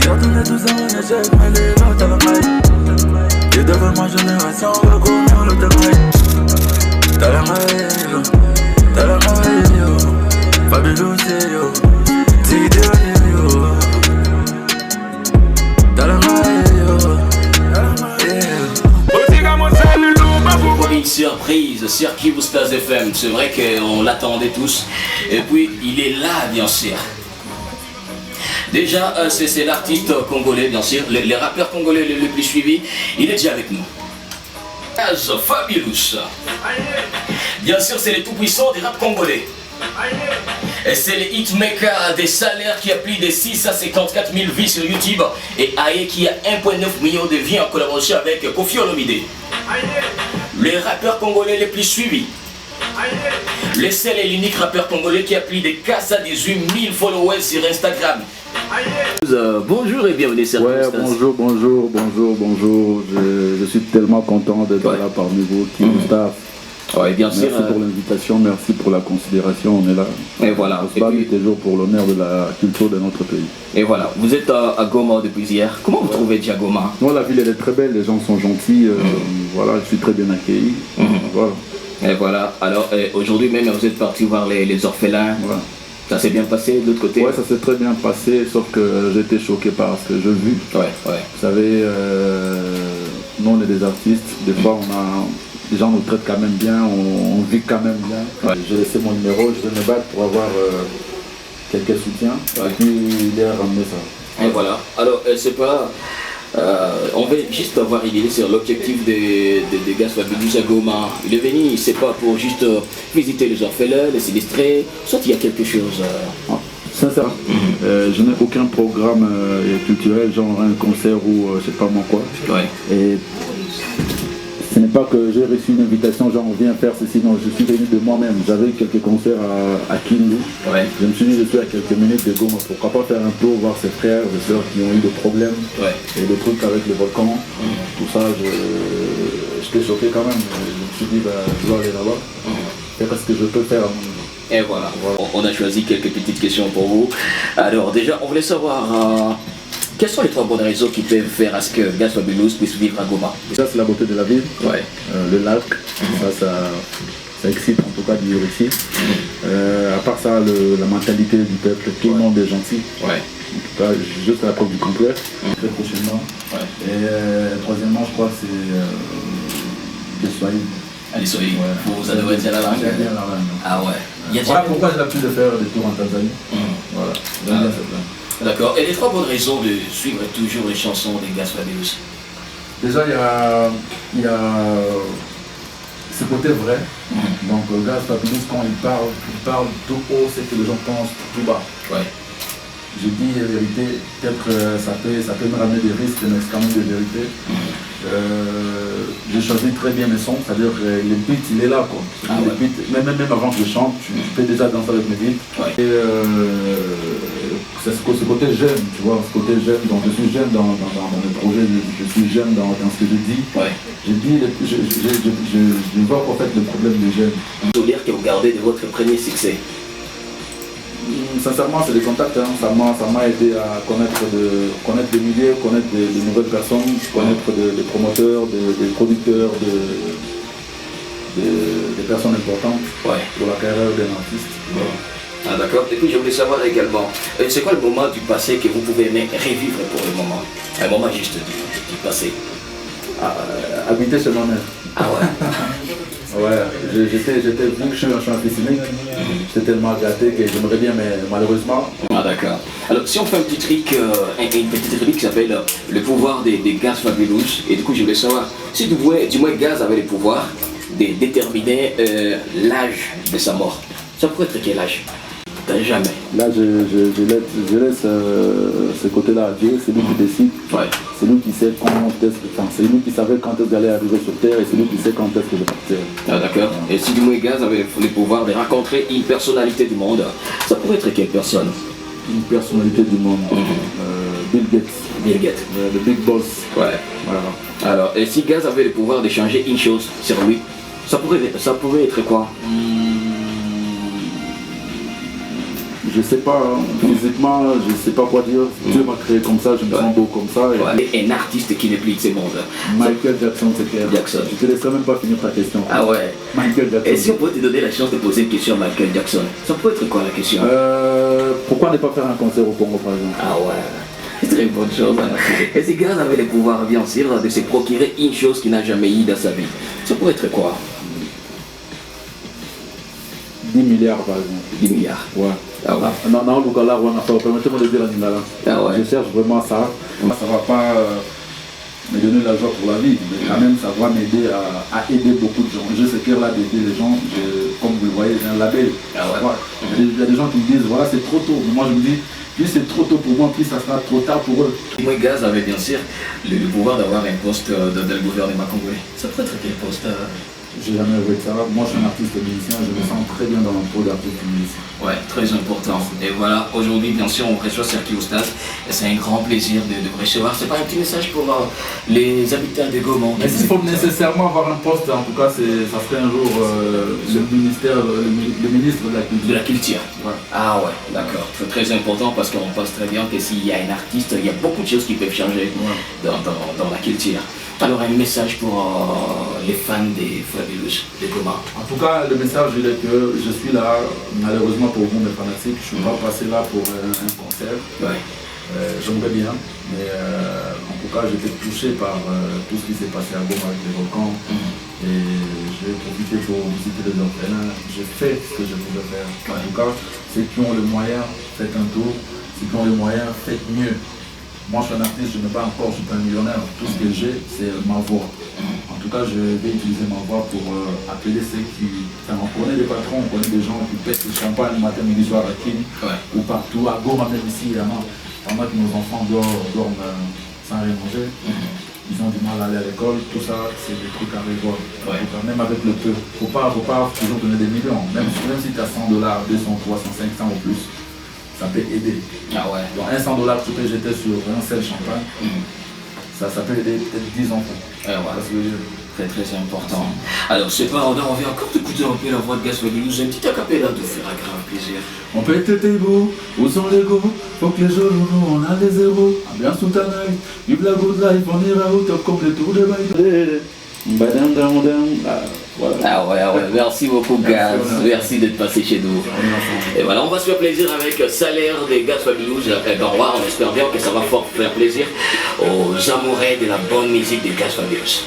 J'attendais tout ça en échec, mais les autres avaient maille. Et devant ma génération, on va courir le démaille. T'as la maille, t'as la maille, yo. Fabulous, yo. T'es yo. T'as la maille, yo. T'as la maille, yo. Une surprise sur Kiboustas FM, c'est vrai qu'on l'attendait tous. Et puis il est là, bien sûr. Déjà, c'est l'artiste congolais, bien sûr, les rappeurs congolais les plus suivis. Il est déjà avec nous. Gaz Fabulous. Bien sûr, c'est les tout-puissants des rap congolais. Et c'est les hitmakers des salaires qui a plus de 6 à 54 000 vues sur YouTube. Et Aye qui a 1,9 million de vues en collaboration avec Koffi Olomide. Les rappeurs congolais les plus suivis. Le seul et l'unique rappeur congolais qui a plus de 418 000 followers sur Instagram. Bonjour et bienvenue sur bonjour. Je suis tellement content d'être là parmi vous, Kiboustas. Ouais, bien sûr. Merci pour l'invitation, merci pour la considération, on est là. Et voilà. On se bat toujours pour l'honneur de la culture de notre pays. Et voilà, vous êtes à Goma depuis hier. Comment vous trouvez déjà Goma? Non, la ville elle est très belle, les gens sont gentils, voilà, je suis très bien accueilli. Voilà. Et voilà, alors aujourd'hui même vous êtes parti voir les orphelins. Voilà. Ça s'est bien passé de l'autre côté? Ouais, ça s'est très bien passé, sauf que j'étais choqué par ce que j'ai vu. Ouais. Vous savez, nous on est des artistes, des fois les gens nous traitent quand même bien, on vit quand même bien. Ouais. J'ai laissé mon numéro, je vais me battre pour avoir quelques soutiens. Et puis il a ramené ça. Et voilà. Alors c'est pas... on veut juste avoir une idée sur l'objectif des Gaz Fabulous à Goma. Il est venu, c'est pas pour juste visiter les orphelins, les sinistrés, soit il y a quelque chose. Sincèrement, je n'ai aucun programme culturel, genre un concert ou je sais pas moi quoi. Ouais. Et ce n'est pas que j'ai reçu une invitation, genre on vient faire ceci, non, je suis venu de moi-même. J'avais quelques concerts à Kindu. Ouais. Je me suis dit, je suis à quelques minutes de Goma, pourquoi pas faire un tour, voir ses frères, ses soeurs qui ont eu des problèmes. Ouais. Et le truc avec le volcan, tout ça, j'étais choqué quand même. Je me suis dit, je dois aller là-bas, faire ce que je peux faire à mon niveau. Et voilà. On a choisi quelques petites questions pour vous. Alors déjà, on voulait savoir... quelles sont les 3 bonnes raisons qui peuvent faire à ce que Gaz Fabulous puisse vivre à Goma? Ça, c'est la beauté de la ville, le lac, ça excite en tout cas d'y vivre ici. À part ça, la mentalité du peuple, tout le monde est gentil. Ouais. En tout cas, juste à la preuve du contraire, très prochainement. Ouais. Et troisièmement, je crois que c'est les Swahili. Les Swahili, vous adorez dire la langue? J'aime bien la langue. Ah ouais. Voilà pourquoi j'ai l'habitude de faire des tours en Tanzanie. Voilà, j'aime bien cette langue. D'accord. Et les 3 bonnes raisons de suivre toujours les chansons des Gaz Fabulous? Déjà, il y a ce côté vrai. Donc, Gaz Fabulous, quand il parle tout haut, c'est que les gens pensent tout bas. Ouais. Je dis la vérité, peut-être ça peut me ramener des risques, mais c'est quand même de vérité. Je choisis très bien mes sons, c'est-à-dire le beat il est là quoi. Même avant que je chante, tu peux déjà danser avec mes beats. Ouais. Et c'est ce côté jeune, tu vois, ce côté jeune, donc je suis jeune dans mes projets, je suis jeune dans ce que je dis. Ouais. Je vois en fait le problème des jeunes. Vous dire que vous gardez de votre premier succès? Sincèrement, c'est des contacts, hein. Ça m'a aidé à connaître des milieux, connaître de nouvelles personnes, connaître des promoteurs, des producteurs, des personnes importantes pour la carrière d'un artiste. Ah d'accord. Et puis je voulais savoir également, c'est quoi le moment du passé que vous pouvez revivre pour le moment? Un moment juste du passé. Habiter chez ma mère. Ah ouais. Ouais, j'étais vu que je suis un fils unique, j'étais tellement gâté que j'aimerais bien, mais malheureusement. Ah d'accord. Alors si on fait un petit truc, une petite rubrique qui s'appelle le pouvoir des Gaz Fabulous, et du coup je voulais savoir, si du moins Gaz avait le pouvoir de déterminer l'âge de sa mort, ça pourrait être quel âge? Jamais. Là, je laisse ce côté-là à Dieu, c'est lui qui décide. Ouais. C'est lui qui sait c'est lui qui savait quand est-ce d'aller arriver sur Terre et c'est lui qui sait quand est-ce que je vais partir. Ah d'accord. Et si du moins Gaz avait le pouvoir de rencontrer une personnalité du monde, ça pourrait être quelle personne? Une personnalité du monde. Bill Gates. Bill Gates. Le big boss. Ouais. Voilà. Alors, et si Gaz avait le pouvoir de changer une chose sur lui, ça pourrait être quoi? Je je sais pas, hein, physiquement, je sais pas quoi dire. Dieu m'a créé comme ça, je me sens beau comme ça. Ouais. Un artiste qui n'est plus de ces mondes. Michael Jackson, c'est clair. Jackson. Je te laisserai même pas finir ta question. Ah ouais. Michael Jackson. Et si on pouvait te donner la chance de poser une question à Michael Jackson, ça peut être quoi la question? Pourquoi ne pas faire un concert au Congo par exemple? Ah ouais. C'est très bonne chose. Hein. Et ces gars avaient le pouvoir, bien sûr, de se procurer une chose qu'il n'a jamais eu dans sa vie. Ça pourrait être quoi? 10 milliards par exemple. 10 milliards. Ouais. Ah ouais. Non, permettez-moi de dire à Ningala. Ah ouais. Je cherche vraiment ça. Ça va pas me donner la joie pour la vie, mais quand même ça va m'aider à aider beaucoup de gens. Je sais que là d'aider les gens, comme vous le voyez, j'ai un label. Ah ouais. Ouais. Il y a des gens qui me disent voilà c'est trop tôt. Mais moi je me dis plus c'est trop tôt pour moi, plus ça sera trop tard pour eux. Moi, Gaz avait bien sûr le pouvoir d'avoir un poste dans le gouvernement congolais. Ça peut être quel poste? J'ai jamais rêvé de ça. Moi je suis un artiste musicien, je me sens très bien dans l'emploi d'artiste musicien. Ouais, très important. Et voilà, aujourd'hui, bien sûr, on reçoit Serki Oustaz. Et c'est un grand plaisir de vous recevoir. C'est pas un petit message pour les habitants de Goma? Mais s'il faut nécessairement avoir un poste, en tout cas, ça serait un jour le ministre de la culture. Ouais. Ah ouais, d'accord. C'est très important parce qu'on pense très bien que s'il y a un artiste, il y a beaucoup de choses qui peuvent changer dans la culture. Alors un message pour les fans des Fabulous de Goma. En tout cas, le message il est que je suis là, malheureusement pour vous mes fanatiques, je ne suis pas passé là pour un concert. Ouais. J'aimerais bien, mais en tout cas j'étais touché par tout ce qui s'est passé à Goma avec les volcans. Et j'ai profité pour visiter les orphelins. J'ai fait ce que je pouvais faire. En tout cas, ceux qui ont le moyen, faites un tour. Ceux qui ont les moyens, faites mieux. Moi je suis un artiste, je n'ai pas encore, je suis pas un millionnaire. Tout ce que j'ai, c'est ma voix. En tout cas, je vais utiliser ma voix pour appeler ceux qui... Enfin, on connaît des patrons, on connaît des gens qui pètent le champagne le matin, midi, soir à Kin, ou partout, à Goma, même ici, il y en a. Pendant que nos enfants dorment sans rien manger, ils ont du mal à aller à l'école, tout ça, c'est des trucs à revoir. Même avec le peu, faut pas toujours donner des millions. Même si tu as $100, 200, 300, 500 ou plus, ça peut aider. Ah ouais. Donc $100 que tu peux jeter sur un seul champagne, ça peut aider peut-être 10 enfants. Parce que très très important. Alors c'est pas, on va encore écouter un peu la voix de Gaz Fabulous, un petit acapella de faire un grand plaisir. On peut être beau, où sont les go? Faut que les jeunes, nous on a les zéros. Ambiance tout à l'heure, vive la good life, on ira au top comme les tours de bail. Voilà. Ah ouais, merci beaucoup Gaz, merci d'être passé chez nous. Et voilà, on va se faire plaisir avec Salaire des Gaz Fabulous Gangwa. On espère bien que ça va fort faire plaisir aux amoureux de la bonne musique des Gaz Fabulous.